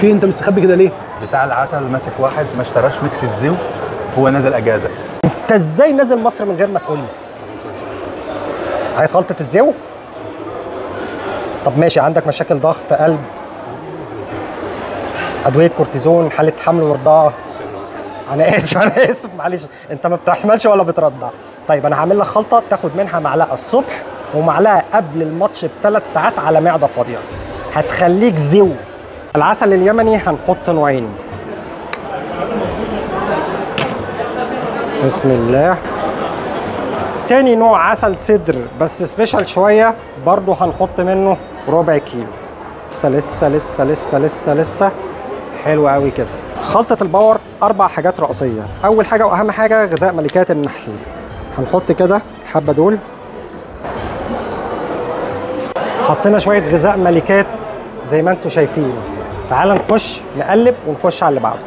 في انت مستخبي كده ليه؟ بتاع العسل ماسك واحد ما اشتراش ميكس الزيو، هو نازل اجازه. انت ازاي نازل مصر من غير ما تقول لي؟ عايز خلطه الزيو؟ طب ماشي، عندك مشاكل ضغط قلب، ادويه كورتيزون، حاله حمل ورضاعه؟ انا اسف معلش، انت ما بتحملش ولا بترضع. طيب انا هعمل لك خلطه تاخد منها معلقه الصبح ومعلقه قبل الماتش ب3 ساعات على معده فاضيه، هتخليك زيو. العسل اليمني هنحط نوعين. بسم الله. تاني نوع عسل صدر بس سبيشال شويه، برضو هنحط منه ربع كيلو. لسه حلو قوي كده. خلطه الباور 4 حاجات رئيسيه. اول حاجه واهم حاجه غذاء ملكات النحل، هنحط كده الحبه دول. حطينا شويه غذاء ملكات زي ما انتم شايفين. تعال نخش نقلب ونخش على اللي بعده.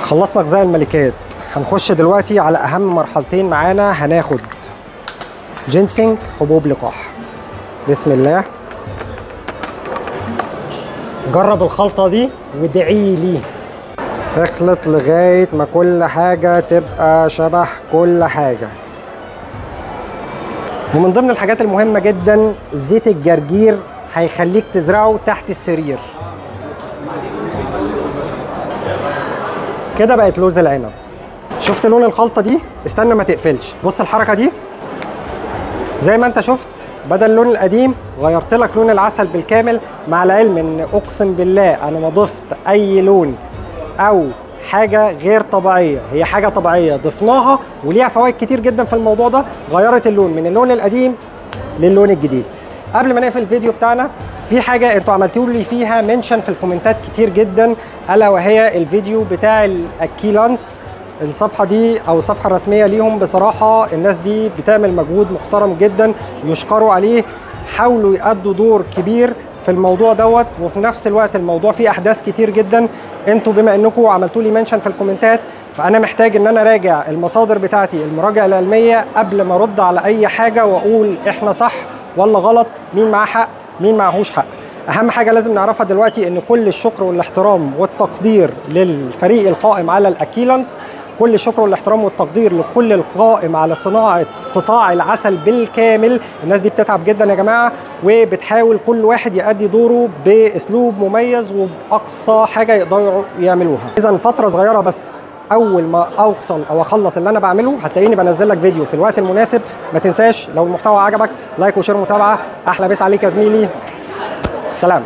خلصنا غذاء الملكات، هنخش دلوقتي على اهم مرحلتين معانا. هناخد جينسينج حبوب لقاح. بسم الله. جرب الخلطه دي وادعي لي. اخلط لغايه ما كل حاجه تبقى شبه كل حاجه. ومن ضمن الحاجات المهمه جدا زيت الجرجير، هيخليك تزرعه تحت السرير. كده بقت لوز العنب. شفت لون الخلطه دي؟ استنى ما تقفلش، بص الحركه دي. زي ما انت شفت بدل اللون القديم غيرت لك لون العسل بالكامل، مع العلم ان اقسم بالله انا ما ضفت اي لون او حاجه غير طبيعيه، هي حاجه طبيعيه ضفناها وليها فوائد كتير جدا في الموضوع ده، غيرت اللون من اللون القديم للون الجديد. قبل ما نقفل الفيديو بتاعنا، في حاجه انتوا عملتوا لي فيها منشن في الكومنتات كتير جدا، الا وهي الفيديو بتاع الاكيلانس. الصفحه دي او الصفحه الرسميه ليهم، بصراحه الناس دي بتعمل مجهود محترم جدا يشكروا عليه. حاولوا يأدوا دور كبير في الموضوع دوت، وفي نفس الوقت الموضوع فيه احداث كتير جدا. انتوا بما انكم عملتوا لي منشن في الكومنتات، فانا محتاج ان انا اراجع المصادر بتاعتي، المراجع العلميه، قبل ما ارد على اي حاجه واقول احنا صح ولا غلط، مين معاه حق مين معهوش حق. اهم حاجه لازم نعرفها دلوقتي ان كل الشكر والاحترام والتقدير للفريق القائم على الاكيلانس، كل الشكر والاحترام والتقدير لكل القائم على صناعه قطاع العسل بالكامل. الناس دي بتتعب جدا يا جماعه، وبتحاول كل واحد يؤدي دوره باسلوب مميز وباقصى حاجه يقدروا يعملوها. اذا فتره صغيره بس، اول ما اوصل او اخلص اللي انا بعمله هتلاقيني بنزل لك فيديو في الوقت المناسب. ما تنساش لو المحتوى عجبك لايك وشير ومتابعه. احلى بيس عليك يا زميلي، سلام.